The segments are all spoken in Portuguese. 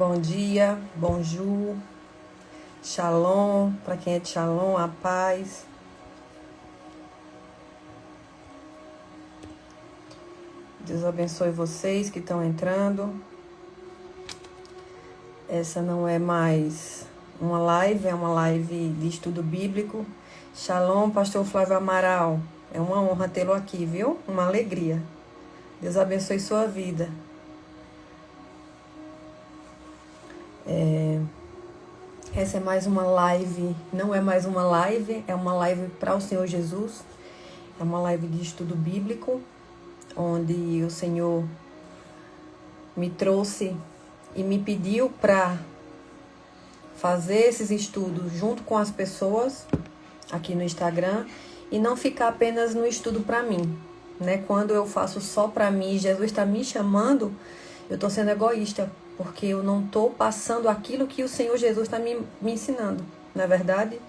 Bom dia, bonjour, shalom, para quem é de shalom, a paz. Deus abençoe vocês que estão entrando. Essa não é mais uma live, é uma live de estudo bíblico. Shalom, pastor Flávio Amaral. É uma honra tê-lo aqui, viu? Uma alegria. Deus abençoe sua vida. Essa é mais uma live, não é mais uma live, é uma live para o Senhor Jesus. É uma live de estudo bíblico, onde o Senhor me trouxe e me pediu para fazer esses estudos junto com as pessoas aqui no Instagram e não ficar apenas no estudo para mim, né? Quando eu faço só para mim, Jesus está me chamando, eu estou sendo egoísta, porque eu não estou passando aquilo que o Senhor Jesus está me ensinando, não é verdade?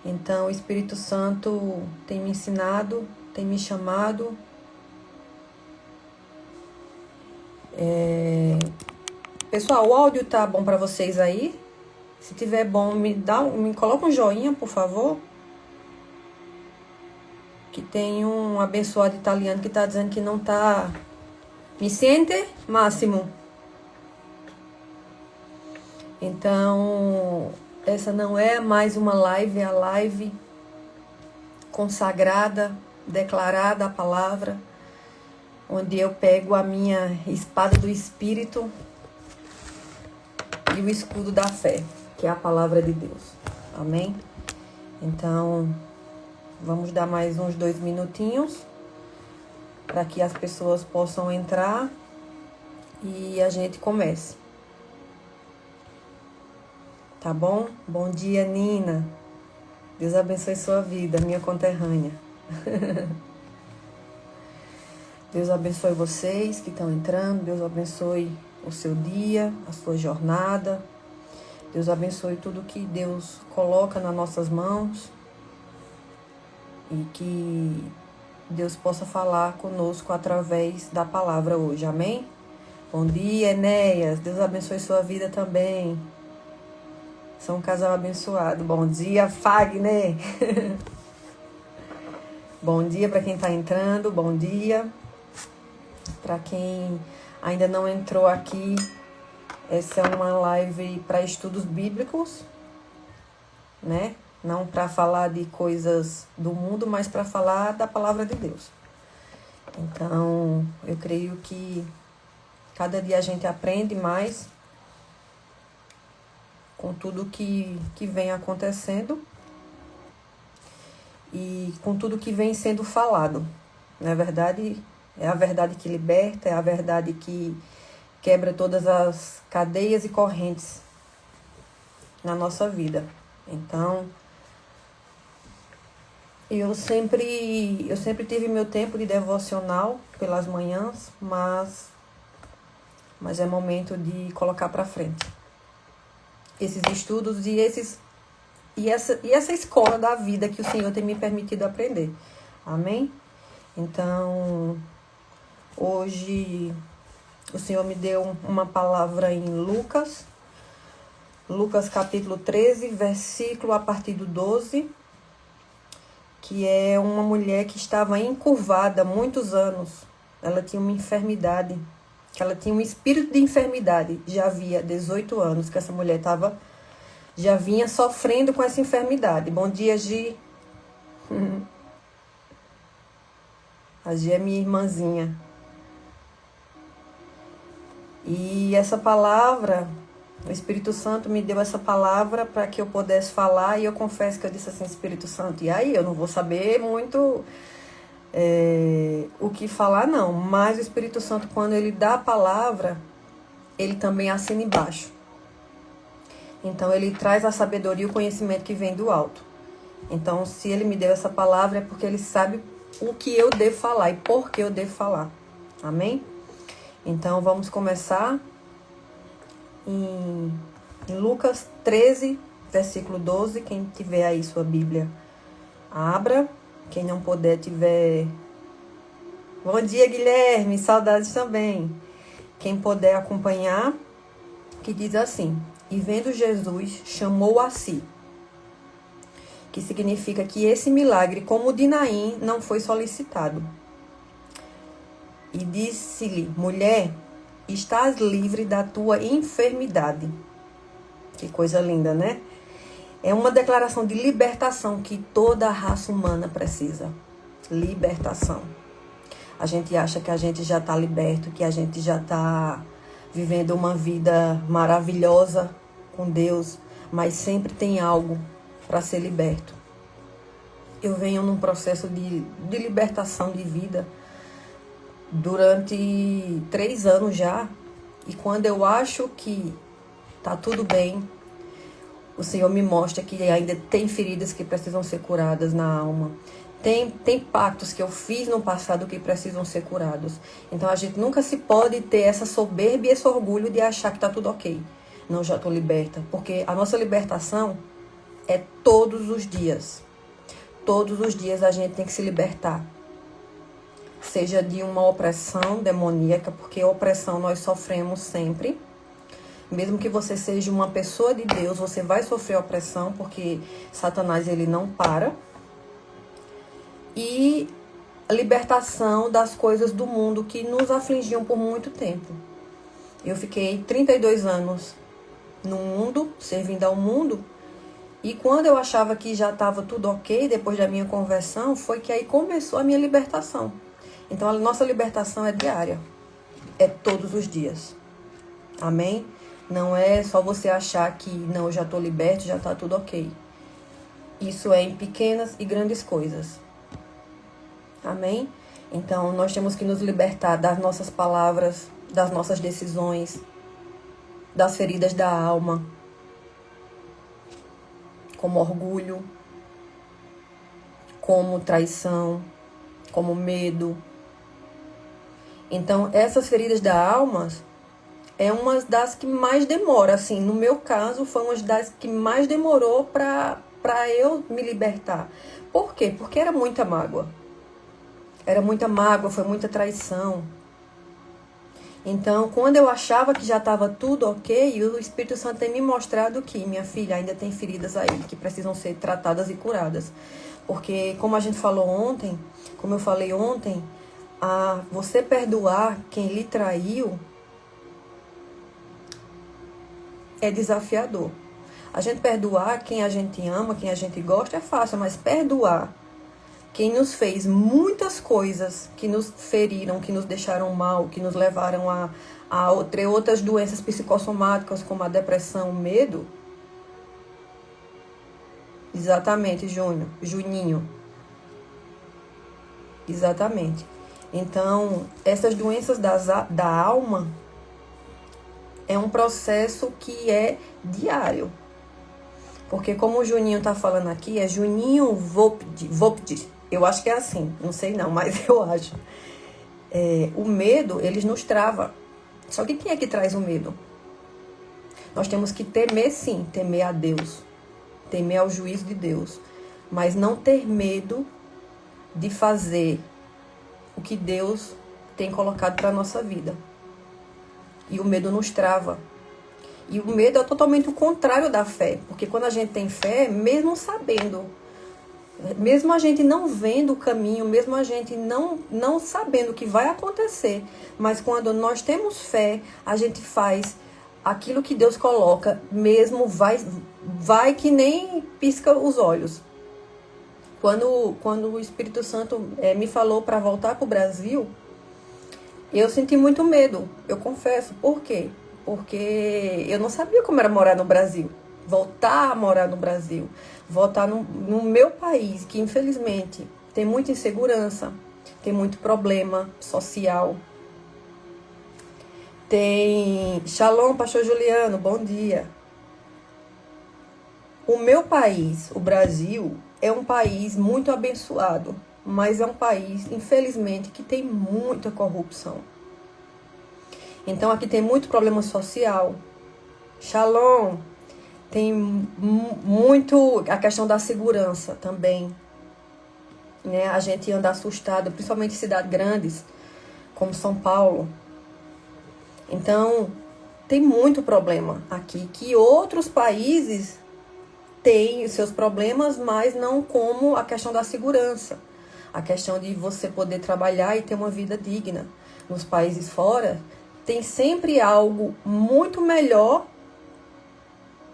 Então o Espírito Santo tem me ensinado, tem me chamado. Pessoal, o áudio tá bom para vocês aí? Se tiver bom, me coloca um joinha, por favor. Que tem um abençoado italiano que tá dizendo que não tá... Me sente, Máximo? Então, essa não é mais uma live, é a live consagrada, declarada a palavra, onde eu pego a minha espada do Espírito e o escudo da fé, que é a palavra de Deus. Amém? Então, vamos dar mais uns 2 minutinhos para que as pessoas possam entrar e a gente comece. Tá bom? Bom dia, Nina. Deus abençoe sua vida, minha conterrânea. Deus abençoe vocês que estão entrando. Deus abençoe o seu dia, a sua jornada. Deus abençoe tudo que Deus coloca nas nossas mãos. E que Deus possa falar conosco através da palavra hoje. Amém? Bom dia, Enéas. Deus abençoe sua vida também. São um casal abençoado. Bom dia, Fagner. Bom dia para quem está entrando. Bom dia. Para quem ainda não entrou aqui, essa é uma live para estudos bíblicos, né? Não para falar de coisas do mundo, mas para falar da palavra de Deus. Então, eu creio que cada dia a gente aprende mais com tudo que vem acontecendo e com tudo que vem sendo falado. Na verdade, é a verdade que liberta, é a verdade que quebra todas as cadeias e correntes na nossa vida. Então, eu sempre tive meu tempo de devocional pelas manhãs, mas é momento de colocar para frente esses estudos e essa escola da vida que o Senhor tem me permitido aprender. Amém? Então, hoje o Senhor me deu uma palavra em Lucas capítulo 13, versículo a partir do 12, que é uma mulher que estava encurvada há muitos anos. Ela tinha uma enfermidade, ela tinha um espírito de enfermidade. Já havia 18 anos que essa mulher já vinha sofrendo com essa enfermidade. Bom dia, Gi. A Gi é minha irmãzinha. E essa palavra, o Espírito Santo me deu essa palavra para que eu pudesse falar. E eu confesso que eu disse assim, Espírito Santo, e aí? Eu não vou saber muito o que falar, não. Mas o Espírito Santo, quando ele dá a palavra, ele também assina embaixo. Então, ele traz a sabedoria e o conhecimento que vem do alto. Então, se ele me deu essa palavra, é porque ele sabe o que eu devo falar e por que eu devo falar. Amém? Então, vamos começar em Lucas 13, versículo 12. Quem tiver aí sua Bíblia, abra. Quem não puder, tiver... Bom dia, Guilherme. Saudades também. Quem puder acompanhar, que diz assim: e vendo Jesus, chamou a si. Que significa que esse milagre, como o de Naim, não foi solicitado. E disse-lhe: mulher, estás livre da tua enfermidade. Que coisa linda, né? É uma declaração de libertação que toda a raça humana precisa. Libertação. A gente acha que a gente já está liberto, que a gente já está vivendo uma vida maravilhosa com Deus, mas sempre tem algo para ser liberto. Eu venho num processo de libertação de vida durante 3 anos já, e quando eu acho que tá tudo bem, o Senhor me mostra que ainda tem feridas que precisam ser curadas na alma. Tem pactos que eu fiz no passado que precisam ser curados. Então a gente nunca se pode ter essa soberba e esse orgulho de achar que tá tudo ok. Não, já tô liberta. Porque a nossa libertação é todos os dias. Todos os dias a gente tem que se libertar. Seja de uma opressão demoníaca, porque opressão nós sofremos sempre. Mesmo que você seja uma pessoa de Deus, você vai sofrer opressão, porque Satanás ele não para. E a libertação das coisas do mundo que nos afligiam por muito tempo. Eu fiquei 32 anos no mundo, servindo ao mundo, e quando eu achava que já estava tudo ok, depois da minha conversão, foi que aí começou a minha libertação. Então a nossa libertação é diária, é todos os dias. Amém? Não é só você achar que não, eu já estou liberto, já está tudo ok. Isso é em pequenas e grandes coisas. Amém? Então, nós temos que nos libertar das nossas palavras, das nossas decisões, das feridas da alma, como orgulho, como traição, como medo. Então, essas feridas da alma é uma das que mais demora. Assim, no meu caso, foi uma das que mais demorou para eu me libertar. Por quê? Porque era muita mágoa. Era muita mágoa, foi muita traição. Então, quando eu achava que já estava tudo ok, o Espírito Santo tem me mostrado que, minha filha, ainda tem feridas aí que precisam ser tratadas e curadas. Porque, como a gente falou ontem, como eu falei ontem, você perdoar quem lhe traiu é desafiador. A gente perdoar quem a gente ama, quem a gente gosta é fácil, mas perdoar quem nos fez muitas coisas que nos feriram, que nos deixaram mal, que nos levaram a outras doenças psicossomáticas, como a depressão, o medo. Exatamente, Juninho. Exatamente. Então, essas doenças da alma é um processo que é diário. Porque como o Juninho tá falando aqui, é Juninho Vopdi. Eu acho que é assim, não sei não, mas eu acho. O medo, ele nos trava. Só que quem é que traz o medo? Nós temos que temer sim, temer a Deus. Temer ao juízo de Deus. Mas não ter medo de fazer o que Deus tem colocado para a nossa vida. E o medo nos trava. E o medo é totalmente o contrário da fé. Porque quando a gente tem fé, mesmo sabendo, mesmo a gente não vendo o caminho, mesmo a gente não sabendo o que vai acontecer, mas quando nós temos fé, a gente faz aquilo que Deus coloca, mesmo vai que nem pisca os olhos. Quando o Espírito Santo me falou para voltar para o Brasil, eu senti muito medo, eu confesso. Por quê? Porque eu não sabia como era morar no Brasil. Voltar a morar no Brasil. Voltar no meu país, que infelizmente tem muita insegurança, tem muito problema social. Shalom, pastor Juliano, bom dia. O meu país, o Brasil, é um país muito abençoado, mas é um país, infelizmente, que tem muita corrupção. Então, aqui tem muito problema social. Shalom. Tem muito a questão da segurança também. Né? A gente anda assustado, principalmente em cidades grandes, como São Paulo. Então, tem muito problema aqui, que outros países têm seus problemas, mas não como a questão da segurança, a questão de você poder trabalhar e ter uma vida digna. Nos países fora, tem sempre algo muito melhor,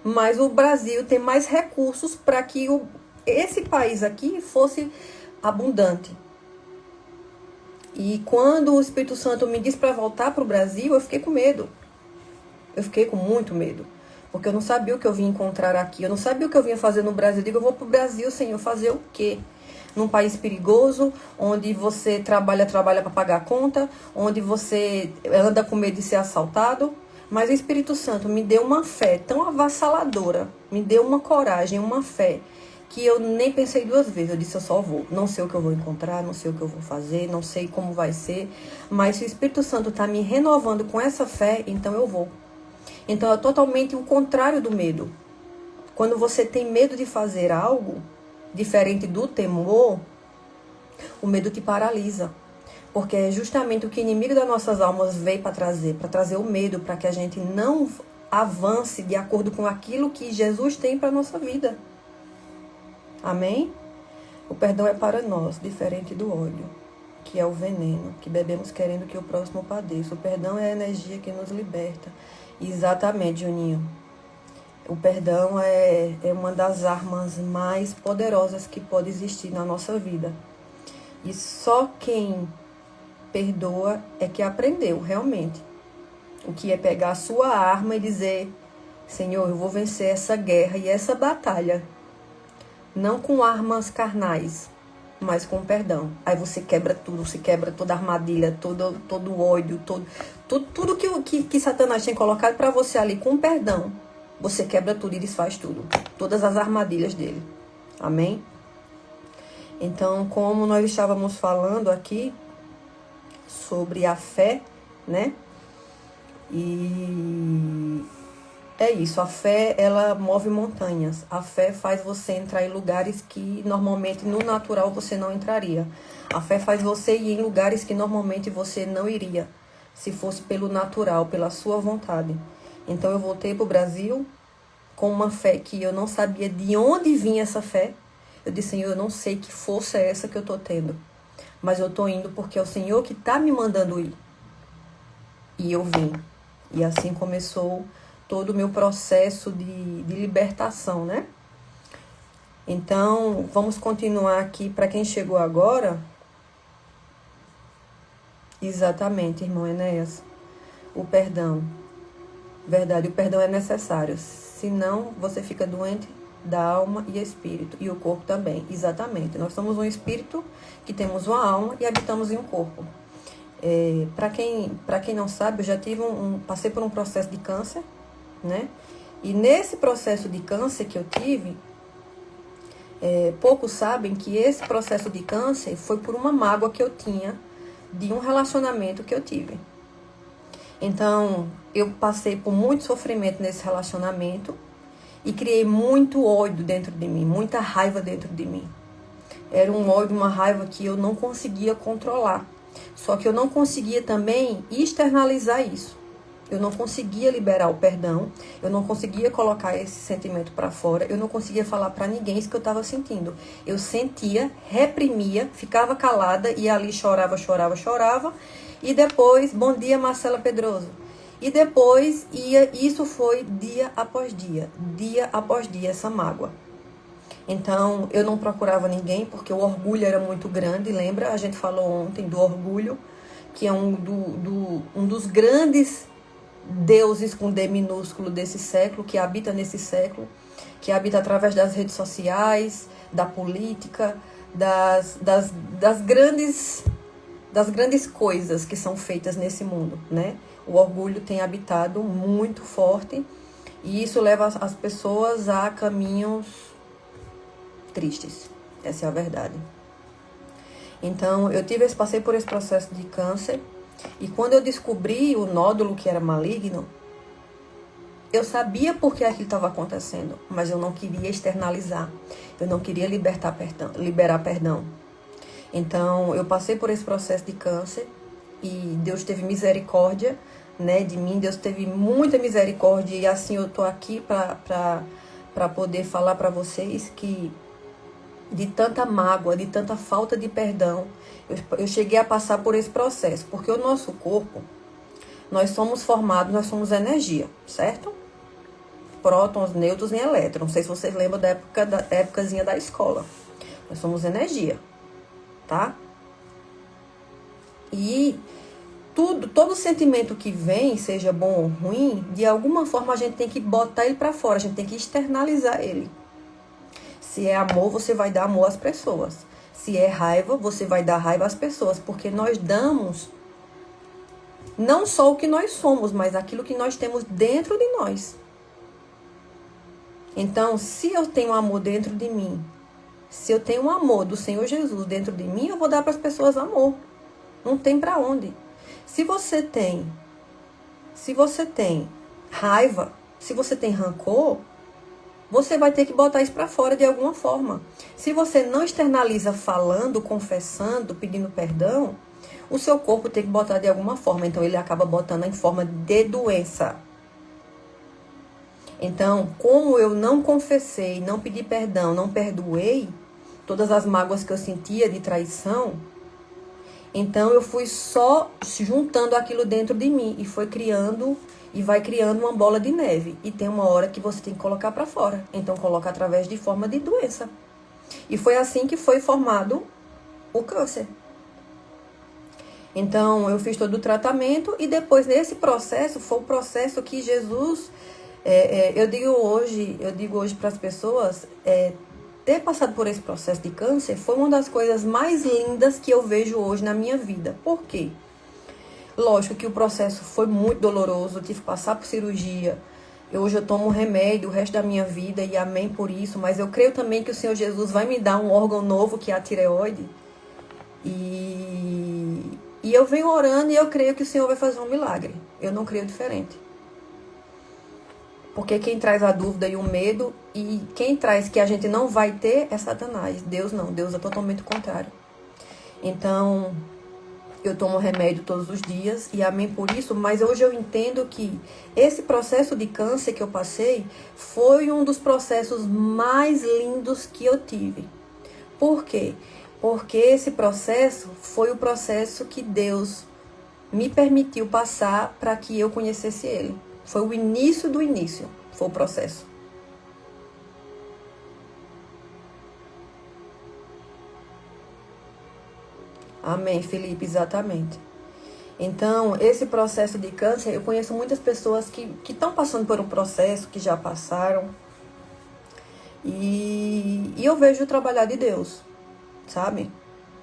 mas o Brasil tem mais recursos para que esse país aqui fosse abundante. E quando o Espírito Santo me disse para voltar para o Brasil, eu fiquei com medo. Eu fiquei com muito medo. Porque eu não sabia o que eu vinha encontrar aqui. Eu não sabia o que eu vinha fazer no Brasil. Eu digo, eu vou para o Brasil, Senhor, fazer o quê? Num país perigoso, onde você trabalha para pagar a conta, onde você anda com medo de ser assaltado. Mas o Espírito Santo me deu uma fé tão avassaladora, me deu uma coragem, uma fé, que eu nem pensei duas vezes. Eu disse, eu só vou. Não sei o que eu vou encontrar, não sei o que eu vou fazer, não sei como vai ser. Mas se o Espírito Santo está me renovando com essa fé, então eu vou. Então é totalmente o contrário do medo. Quando você tem medo de fazer algo, diferente do temor, o medo te paralisa. Porque é justamente o que o inimigo das nossas almas veio para trazer o medo, para que a gente não avance de acordo com aquilo que Jesus tem para a nossa vida. Amém? O perdão é para nós, diferente do ódio, que é o veneno, que bebemos querendo que o próximo padeça. O perdão é a energia que nos liberta. Exatamente, Juninho. O perdão é uma das armas mais poderosas que pode existir na nossa vida. E só quem perdoa é que aprendeu, realmente. O que é pegar a sua arma e dizer, Senhor, eu vou vencer essa guerra e essa batalha. Não com armas carnais, mas com perdão. Aí você quebra tudo, você quebra toda a armadilha, todo o ódio, tudo que Satanás tem colocado para você ali com perdão. Você quebra tudo e desfaz tudo. Todas as armadilhas dele. Amém? Então, como nós estávamos falando aqui sobre a fé, né? E é isso, a fé, ela move montanhas. A fé faz você entrar em lugares que normalmente no natural você não entraria. A fé faz você ir em lugares que normalmente você não iria, se fosse pelo natural, pela sua vontade. Então eu voltei para o Brasil com uma fé que eu não sabia de onde vinha essa fé. Eu disse, Senhor, eu não sei que força é essa que eu estou tendo, mas eu estou indo porque é o Senhor que está me mandando ir. E eu vim. E assim começou todo o meu processo de libertação, né? Então, vamos continuar aqui. Para quem chegou agora, exatamente, irmão Enéas, o perdão. Verdade, o perdão é necessário. Senão, você fica doente da alma e espírito. E o corpo também, exatamente. Nós somos um espírito que temos uma alma e habitamos em um corpo. Para quem não sabe, eu já tive passei por um processo de câncer, né? E nesse processo de câncer que eu tive, poucos sabem que esse processo de câncer foi por uma mágoa que eu tinha de um relacionamento que eu tive. Então, eu passei por muito sofrimento nesse relacionamento e criei muito ódio dentro de mim, muita raiva dentro de mim. Era um ódio, uma raiva que eu não conseguia controlar. Só que eu não conseguia também externalizar isso. Eu não conseguia liberar o perdão, eu não conseguia colocar esse sentimento para fora, eu não conseguia falar para ninguém isso que eu estava sentindo. Eu sentia, reprimia, ficava calada e ali chorava, e depois, bom dia Marcela Pedroso, e depois isso foi dia após dia essa mágoa. Então, eu não procurava ninguém, porque o orgulho era muito grande, lembra? A gente falou ontem do orgulho, que é um dos grandes deuses com D minúsculo desse século, que habita nesse século, que habita através das redes sociais, da política, das grandes coisas que são feitas nesse mundo, né? O orgulho tem habitado muito forte e isso leva as pessoas a caminhos tristes. Essa é a verdade. Então, eu passei por esse processo de câncer e quando eu descobri o nódulo que era maligno, eu sabia por que aquilo estava acontecendo, mas eu não queria externalizar. Eu não queria liberar perdão. Então, eu passei por esse processo de câncer e Deus teve misericórdia né, de mim. Deus teve muita misericórdia e assim eu tô aqui para poder falar para vocês que de tanta mágoa, de tanta falta de perdão, eu cheguei a passar por esse processo, porque o nosso corpo, nós somos formados, nós somos energia, certo? Prótons, nêutrons e elétrons. Não sei se vocês lembram da épocazinha da escola. Nós somos energia, tá? E todo sentimento que vem, seja bom ou ruim, de alguma forma a gente tem que botar ele para fora, a gente tem que externalizar ele. Se é amor, você vai dar amor às pessoas. Se é raiva, você vai dar raiva às pessoas, porque nós damos não só o que nós somos, mas aquilo que nós temos dentro de nós. Então, se eu tenho amor dentro de mim, se eu tenho o amor do Senhor Jesus dentro de mim, eu vou dar para as pessoas amor. Não tem para onde. Se você tem raiva, se você tem rancor, você vai ter que botar isso para fora de alguma forma. Se você não externaliza falando, confessando, pedindo perdão, o seu corpo tem que botar de alguma forma. Então, ele acaba botando em forma de doença. Então, como eu não confessei, não pedi perdão, não perdoei todas as mágoas que eu sentia de traição, então eu fui só juntando aquilo dentro de mim e foi criando e vai criando uma bola de neve. E tem uma hora que você tem que colocar para fora. Então, coloca através de forma de doença. E foi assim que foi formado o câncer. Então, eu fiz todo o tratamento e depois nesse processo, foi o processo que Jesus... eu digo hoje para as pessoas, ter passado por esse processo de câncer foi uma das coisas mais lindas que eu vejo hoje na minha vida. Por quê? Lógico que o processo foi muito doloroso, eu tive que passar por cirurgia. Hoje eu tomo remédio o resto da minha vida e amém por isso. Mas eu creio também que o Senhor Jesus vai me dar um órgão novo, que é a tireoide. E eu venho orando e eu creio que o Senhor vai fazer um milagre. Eu não creio diferente. Porque quem traz a dúvida e o medo, e quem traz que a gente não vai ter, é Satanás. Deus não, Deus é totalmente o contrário. Então, eu tomo remédio todos os dias, e amém por isso, mas hoje eu entendo que esse processo de câncer que eu passei foi um dos processos mais lindos que eu tive. Por quê? Porque esse processo foi o processo que Deus me permitiu passar para que eu conhecesse Ele. Foi o início do início, foi o processo. Amém, Felipe, exatamente. Então, esse processo de câncer, eu conheço muitas pessoas que estão passando por um processo, que já passaram. E eu vejo o trabalhar de Deus, sabe?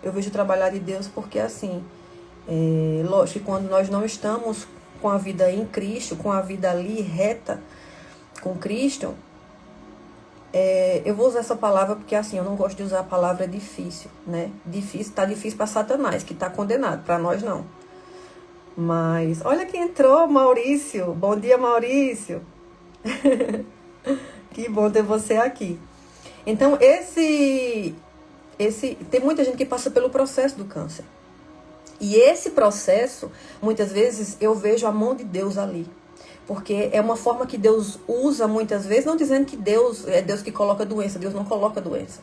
Eu vejo o trabalhar de Deus porque, assim, lógico que quando nós não estamos com a vida em Cristo, com a vida ali reta com Cristo, eu vou usar essa palavra porque assim, eu não gosto de usar a palavra difícil, né? Difícil, tá difícil para Satanás, que tá condenado, para nós não. Mas, olha quem entrou, Maurício. Bom dia, Maurício. Que bom ter você aqui. Então, tem muita gente que passa pelo processo do câncer. E esse processo, muitas vezes, eu vejo a mão de Deus ali. Porque é uma forma que Deus usa muitas vezes, não dizendo que Deus é Deus que coloca doença. Deus não coloca doença.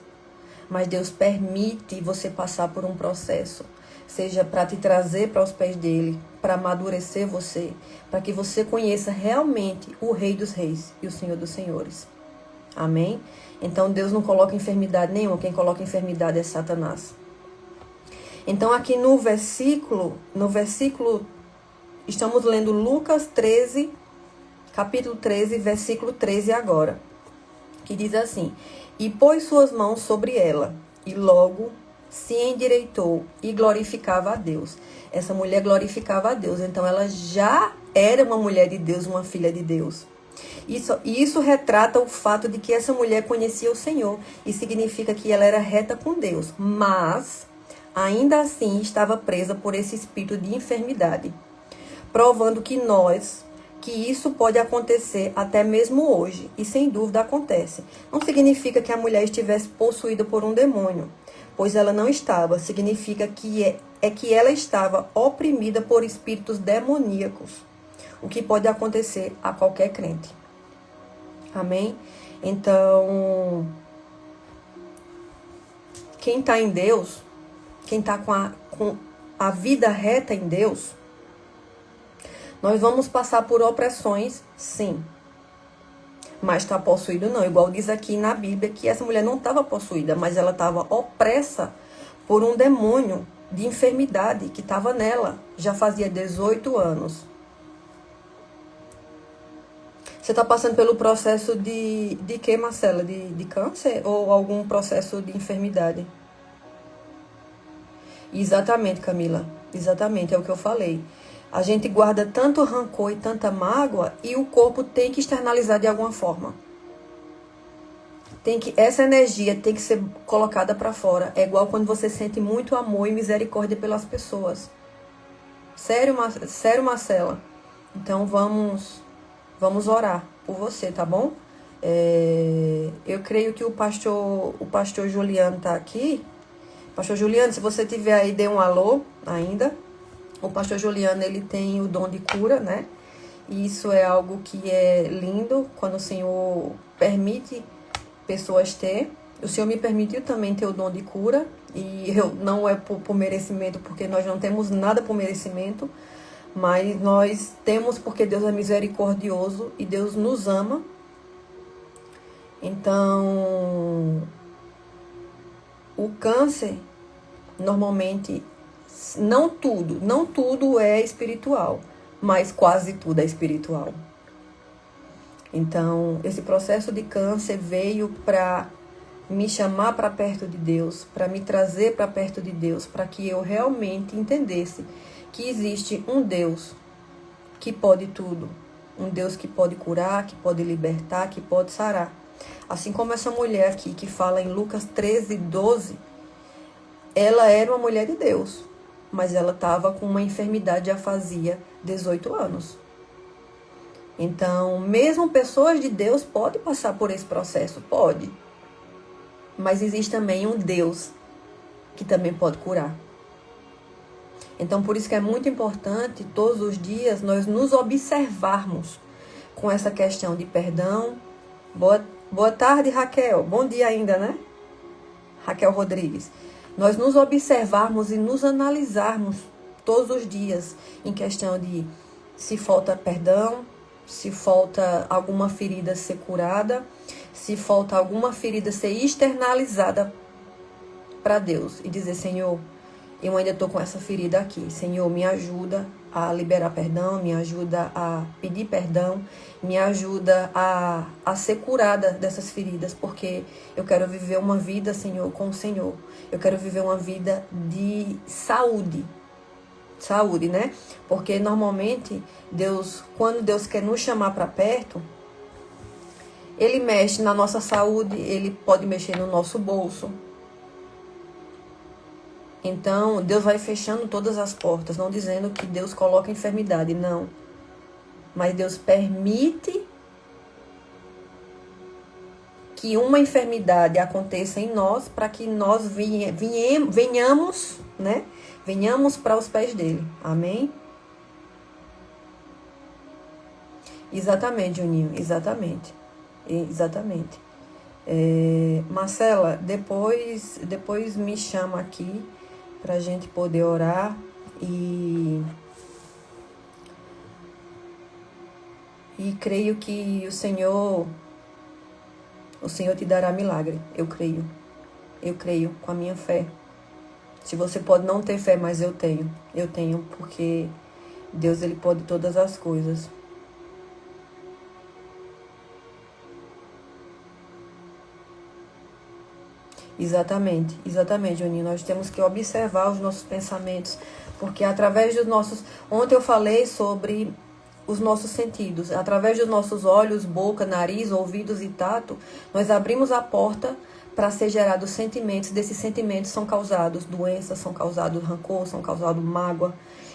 Mas Deus permite você passar por um processo. Seja para te trazer para os pés dele, para amadurecer você, para que você conheça realmente o Rei dos Reis e o Senhor dos Senhores. Amém? Então Deus não coloca enfermidade nenhuma. Quem coloca enfermidade é Satanás. Então, aqui no versículo, estamos lendo Lucas 13, capítulo 13, versículo 13 agora, que diz assim: e pôs suas mãos sobre ela, e logo se endireitou e glorificava a Deus. Essa mulher glorificava a Deus, então ela já era uma mulher de Deus, uma filha de Deus. Isso retrata o fato de que essa mulher conhecia o Senhor, e significa que ela era reta com Deus, mas ainda assim estava presa por esse espírito de enfermidade, provando que isso pode acontecer até mesmo hoje, e sem dúvida acontece. Não significa que a mulher estivesse possuída por um demônio, pois ela não estava. Significa que ela estava oprimida por espíritos demoníacos. o que pode acontecer a qualquer crente. Amém? Então, quem está em Deus, quem está com a vida reta em Deus, nós vamos passar por opressões, sim. Mas está possuído não. Igual diz aqui na Bíblia que essa mulher não estava possuída, mas ela estava opressa por um demônio de enfermidade que estava nela. Já fazia 18 anos. Você está passando pelo processo de quê, Marcela? De câncer ou algum processo de enfermidade? Exatamente, Camila. Exatamente, é o que eu falei. A gente guarda tanto rancor e tanta mágoa e o corpo tem que externalizar de alguma forma. Essa energia tem que ser colocada para fora. É igual quando você sente muito amor e misericórdia pelas pessoas. Sério, Marcela. Então vamos orar por você, tá bom? Eu creio que o pastor Juliano tá aqui. Pastor Juliano, se você tiver aí, dê um alô ainda. O pastor Juliano, ele tem o dom de cura, né? E isso é algo que é lindo, quando o Senhor permite pessoas ter. O Senhor me permitiu também ter o dom de cura. E não é por merecimento, porque nós não temos nada por merecimento. Mas nós temos porque Deus é misericordioso e Deus nos ama. Então, o câncer, normalmente, não tudo é espiritual, mas quase tudo é espiritual. Então, esse processo de câncer veio para me chamar para perto de Deus, para me trazer para perto de Deus, para que eu realmente entendesse que existe um Deus que pode tudo, um Deus que pode curar, que pode libertar, que pode sarar. Assim como essa mulher aqui que fala em Lucas 13:12, ela era uma mulher de Deus, mas ela estava com uma enfermidade já fazia 18 anos. Então, mesmo pessoas de Deus podem passar por esse processo, pode. Mas existe também um Deus que também pode curar. Então, por isso que é muito importante, todos os dias, nós nos observarmos com essa questão de perdão. Boa tarde, Raquel. Bom dia ainda, né? Raquel Rodrigues. Nós nos observarmos e nos analisarmos todos os dias em questão de se falta perdão, se falta alguma ferida ser curada, se falta alguma ferida ser externalizada para Deus e dizer, Senhor, eu ainda estou com essa ferida aqui. Senhor, me ajuda a liberar perdão, me ajuda a pedir perdão, me ajuda a ser curada dessas feridas, porque eu quero viver uma vida, Senhor, com o Senhor. Eu quero viver uma vida de saúde. Saúde, né? Porque normalmente, quando Deus quer nos chamar para perto, Ele mexe na nossa saúde, Ele pode mexer no nosso bolso. Então, Deus vai fechando todas as portas, não dizendo que Deus coloca enfermidade, não. Mas Deus permite que uma enfermidade aconteça em nós para que nós venhamos, né? Venhamos para os pés dele. Amém? Exatamente, Juninho. Exatamente. Marcela, depois me chama aqui para a gente poder orar e creio que o Senhor te dará milagre. Eu creio com a minha fé. Se você pode não ter fé, mas eu tenho, porque Deus, Ele pode todas as coisas. Exatamente, Juninho. Nós temos que observar os nossos pensamentos, porque através dos nossos... Ontem eu falei sobre os nossos sentidos. Através dos nossos olhos, boca, nariz, ouvidos e tato, nós abrimos a porta para ser gerados sentimentos. Desses sentimentos são causados doenças, são causados rancor, são causados mágoa.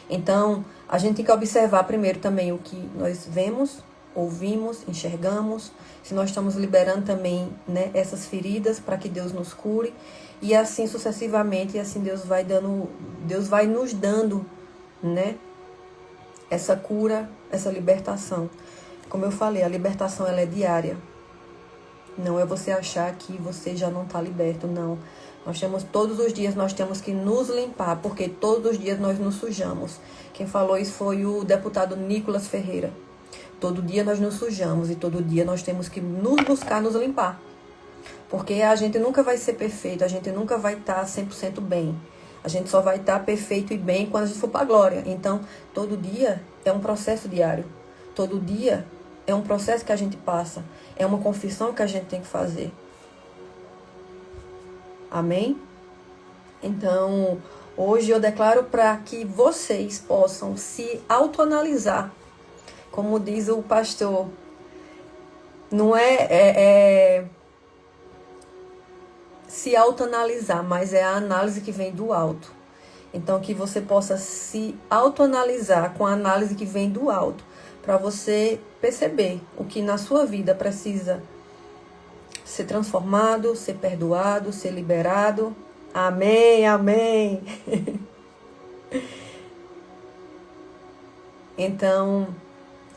Então, a gente tem que observar primeiro também o que nós vemos, ouvimos, enxergamos, se nós estamos liberando também, né, essas feridas para que Deus nos cure, e assim sucessivamente, e assim Deus vai nos dando, né, essa cura, essa libertação. Como eu falei, a libertação ela é diária. Não é você achar que você já não está liberto, não. Todos os dias nós temos que nos limpar, porque todos os dias nós nos sujamos. Quem falou isso foi o deputado Nicolas Ferreira. Todo dia nós nos sujamos e todo dia nós temos que nos buscar nos limpar. Porque a gente nunca vai ser perfeito, a gente nunca vai estar 100% bem. A gente só vai estar perfeito e bem quando a gente for para a glória. Então, todo dia é um processo diário. Todo dia é um processo que a gente passa. É uma confissão que a gente tem que fazer. Amém? Então, hoje eu declaro para que vocês possam se autoanalisar. Como diz o pastor, não é se autoanalisar, mas é a análise que vem do alto. Então, que você possa se autoanalisar com a análise que vem do alto, para você perceber o que na sua vida precisa ser transformado, ser perdoado, ser liberado. Amém, amém. Então,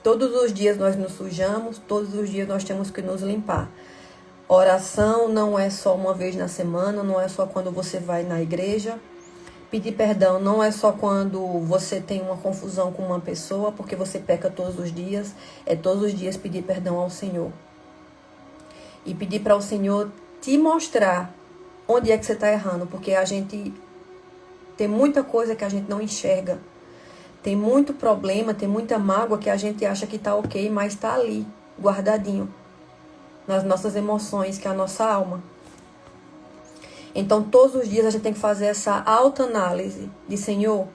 todos os dias nós nos sujamos, todos os dias nós temos que nos limpar. Oração não é só uma vez na semana, não é só quando você vai na igreja. Pedir perdão não é só quando você tem uma confusão com uma pessoa, porque você peca todos os dias. É todos os dias pedir perdão ao Senhor. E pedir para o Senhor te mostrar onde é que você está errando, porque a gente tem muita coisa que a gente não enxerga. Tem muito problema, tem muita mágoa que a gente acha que está ok, mas está ali, guardadinho, nas nossas emoções, que é a nossa alma. Então, todos os dias a gente tem que fazer essa autoanálise de Senhor,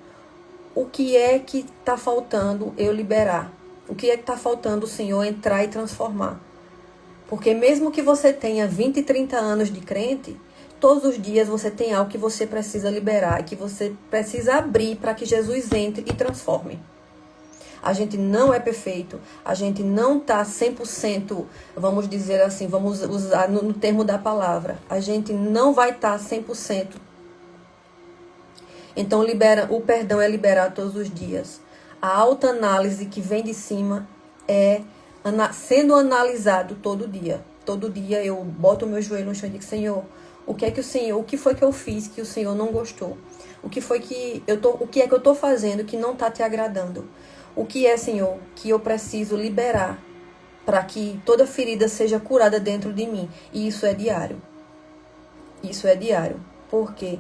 o que é que está faltando eu liberar? O que é que está faltando o Senhor entrar e transformar? Porque mesmo que você tenha 20, 30 anos de crente, todos os dias você tem algo que você precisa liberar, que você precisa abrir para que Jesus entre e transforme. A gente não é perfeito, a gente não está 100%, vamos dizer assim, vamos usar no termo da palavra, a gente não vai estar 100%. Então o perdão é liberar todos os dias. A autoanálise que vem de cima é sendo analisado todo dia. Todo dia eu boto o meu joelho no chão e digo, Senhor, o que foi que eu fiz que o Senhor não gostou? O que é que eu estou fazendo que não está te agradando? O que é, Senhor, que eu preciso liberar para que toda ferida seja curada dentro de mim? E isso é diário. Isso é diário. Porque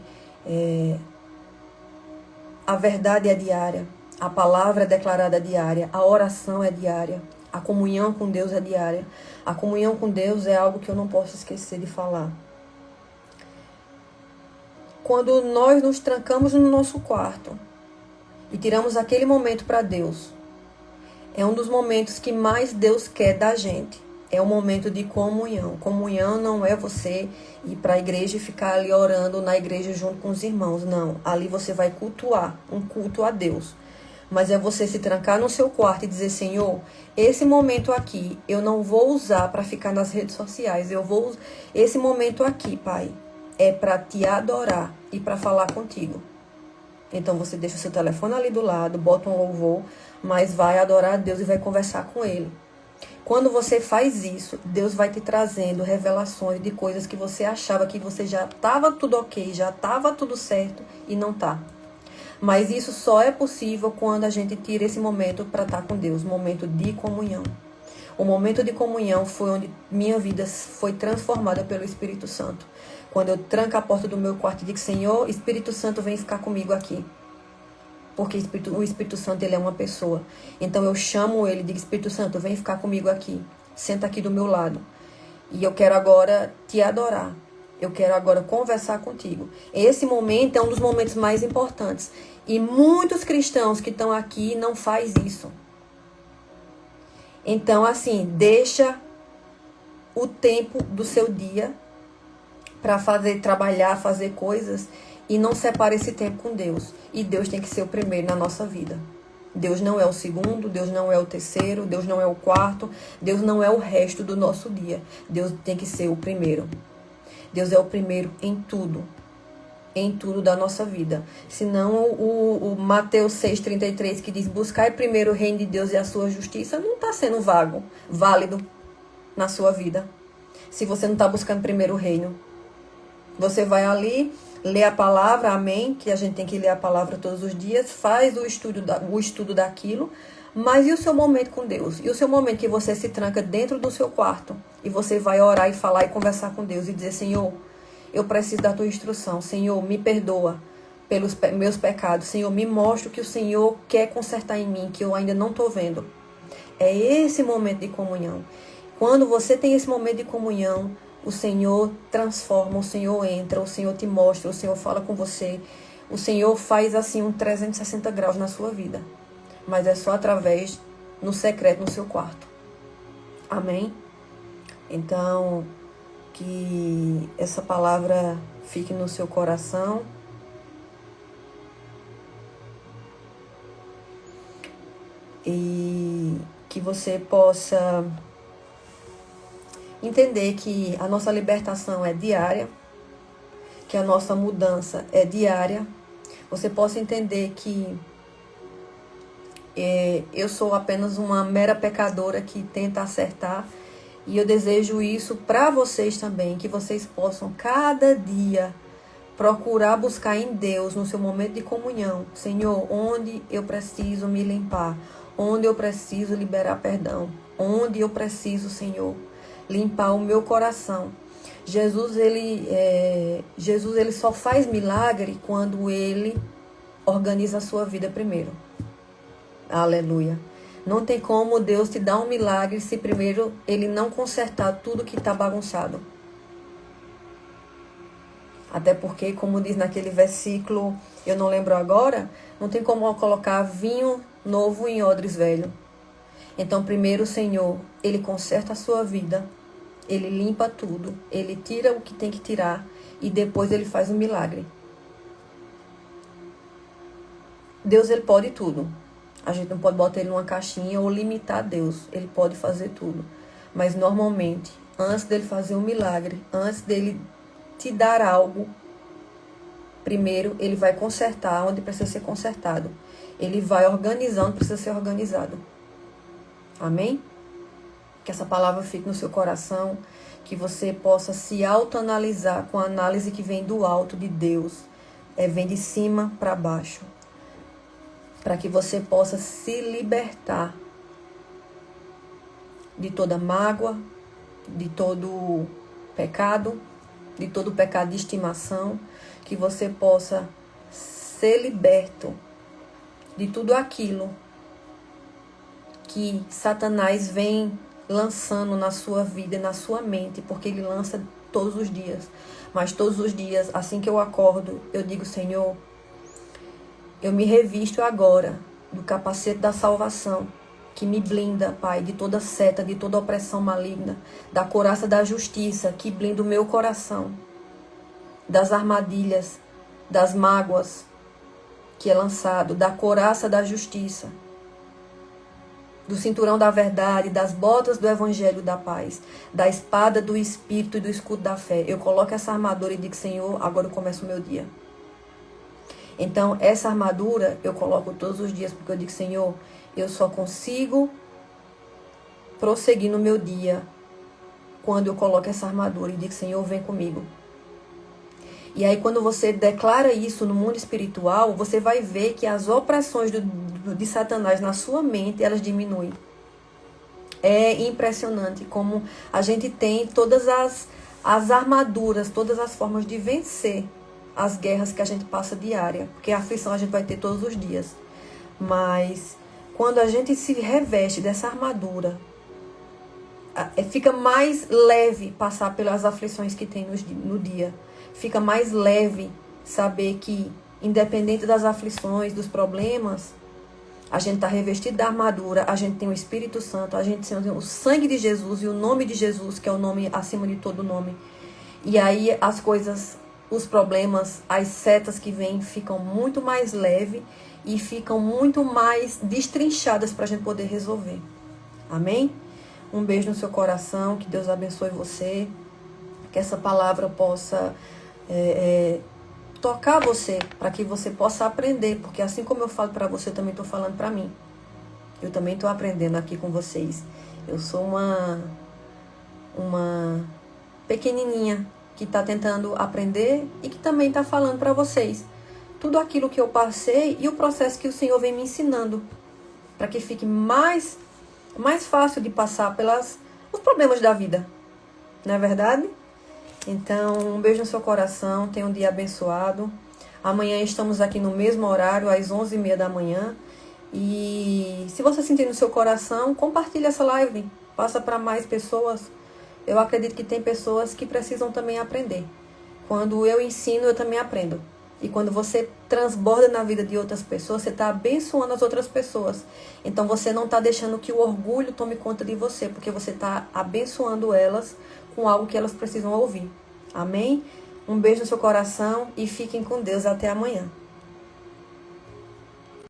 a verdade é diária. A palavra é declarada diária. A oração é diária. A comunhão com Deus é diária. A comunhão com Deus é algo que eu não posso esquecer de falar. Quando nós nos trancamos no nosso quarto e tiramos aquele momento para Deus, é um dos momentos que mais Deus quer da gente. É um momento de comunhão. Comunhão não é você ir para a igreja e ficar ali orando na igreja junto com os irmãos. Não, ali você vai cultuar, um culto a Deus. Mas é você se trancar no seu quarto e dizer, Senhor, esse momento aqui eu não vou usar para ficar nas redes sociais. Esse momento aqui, Pai, é para te adorar e para falar contigo. Então você deixa o seu telefone ali do lado, bota um louvor, mas vai adorar a Deus e vai conversar com Ele. Quando você faz isso, Deus vai te trazendo revelações de coisas que você achava que você já estava tudo ok, já estava tudo certo e não está. Mas isso só é possível quando a gente tira esse momento para estar com Deus, momento de comunhão. O momento de comunhão foi onde minha vida foi transformada pelo Espírito Santo. Quando eu tranco a porta do meu quarto e digo, Senhor, Espírito Santo, vem ficar comigo aqui. Porque o Espírito Santo, ele é uma pessoa. Então eu chamo ele e digo, Espírito Santo, vem ficar comigo aqui. Senta aqui do meu lado. E eu quero agora te adorar. Eu quero agora conversar contigo. Esse momento é um dos momentos mais importantes. E muitos cristãos que estão aqui não faz isso. Então, assim, deixa o tempo do seu dia para trabalhar, fazer coisas e não separa esse tempo com Deus. E Deus tem que ser o primeiro na nossa vida. Deus não é o segundo, Deus não é o terceiro, Deus não é o quarto, Deus não é o resto do nosso dia. Deus tem que ser o primeiro. Deus é o primeiro em tudo. em tudo da nossa vida. Senão o Mateus 6,33 que diz: buscai primeiro o reino de Deus e a sua justiça, não está sendo válido na sua vida. Se você não está buscando primeiro o reino, você vai ali, lê a palavra, amém, que a gente tem que ler a palavra todos os dias, faz o estudo daquilo, mas e o seu momento com Deus? E o seu momento que você se tranca dentro do seu quarto e você vai orar e falar e conversar com Deus e dizer: Senhor, eu preciso da tua instrução. Senhor, me perdoa pelos meus pecados. Senhor, me mostra o que o Senhor quer consertar em mim, que eu ainda não estou vendo. É esse momento de comunhão. Quando você tem esse momento de comunhão, o Senhor transforma, o Senhor entra, o Senhor te mostra, o Senhor fala com você. O Senhor faz assim um 360 graus na sua vida. Mas é só através, no secreto, no seu quarto. Amém? Então, que essa palavra fique no seu coração. E que você possa entender que a nossa libertação é diária, que a nossa mudança é diária. Você possa entender que eu sou apenas uma mera pecadora que tenta acertar. E eu desejo isso para vocês também, que vocês possam cada dia procurar buscar em Deus, no seu momento de comunhão: Senhor, onde eu preciso me limpar, onde eu preciso liberar perdão, onde eu preciso, Senhor, limpar o meu coração. Jesus ele só faz milagre quando ele organiza a sua vida primeiro. Aleluia. Não tem como Deus te dar um milagre se primeiro ele não consertar tudo que está bagunçado. Até porque, como diz naquele versículo, eu não lembro agora, não tem como colocar vinho novo em odres velho. Então, primeiro o Senhor, ele conserta a sua vida, ele limpa tudo, ele tira o que tem que tirar e depois ele faz um milagre. Deus, ele pode tudo. A gente não pode botar ele numa caixinha ou limitar Deus. Ele pode fazer tudo. Mas normalmente, antes dele fazer um milagre, antes dele te dar algo, primeiro ele vai consertar onde precisa ser consertado. Ele vai organizar onde precisa ser organizado. Amém? Que essa palavra fique no seu coração, que você possa se autoanalisar com a análise que vem do alto de Deus. Vem de cima para baixo. Para que você possa se libertar de toda mágoa, de todo pecado, de todo pecado de estimação, que você possa ser liberto de tudo aquilo que Satanás vem lançando na sua vida e na sua mente, porque ele lança todos os dias. Mas todos os dias, assim que eu acordo, eu digo: Senhor, eu me revisto agora do capacete da salvação, que me blinda, Pai, de toda seta, de toda opressão maligna, da couraça da justiça, que blinda o meu coração, das armadilhas, das mágoas que é lançado, da couraça da justiça, do cinturão da verdade, das botas do evangelho da paz, da espada do Espírito e do escudo da fé. Eu coloco essa armadura e digo: Senhor, agora eu começo o meu dia. Então, essa armadura eu coloco todos os dias, porque eu digo: Senhor, eu só consigo prosseguir no meu dia quando eu coloco essa armadura e digo: Senhor, vem comigo. E aí, quando você declara isso no mundo espiritual, você vai ver que as opressões de Satanás na sua mente, elas diminuem. É impressionante como a gente tem todas as armaduras, todas as formas de vencer as guerras que a gente passa diária, porque a aflição a gente vai ter todos os dias. Mas quando a gente se reveste dessa armadura, fica mais leve passar pelas aflições que tem no dia. Fica mais leve saber que, independente das aflições, dos problemas, a gente está revestido da armadura, a gente tem o Espírito Santo, a gente tem o sangue de Jesus e o nome de Jesus, que é o nome acima de todo nome. E aí as coisas, os problemas, as setas que vêm ficam muito mais leves e ficam muito mais destrinchadas para a gente poder resolver. Amém? Um beijo no seu coração, que Deus abençoe você, que essa palavra possa tocar você, para que você possa aprender, porque assim como eu falo para você, eu também estou falando para mim. Eu também estou aprendendo aqui com vocês. Eu sou uma pequenininha que está tentando aprender e que também está falando para vocês tudo aquilo que eu passei e o processo que o Senhor vem me ensinando, para que fique mais fácil de passar os problemas da vida. Não é verdade? Então, um beijo no seu coração, tenha um dia abençoado. Amanhã estamos aqui no mesmo horário, às 11h30 da manhã. E se você sentir no seu coração, compartilhe essa live. Passa para mais pessoas. Eu acredito que tem pessoas que precisam também aprender. Quando eu ensino, eu também aprendo. E quando você transborda na vida de outras pessoas, você está abençoando as outras pessoas. Então você não está deixando que o orgulho tome conta de você, porque você está abençoando elas com algo que elas precisam ouvir. Amém? Um beijo no seu coração e fiquem com Deus. Até amanhã.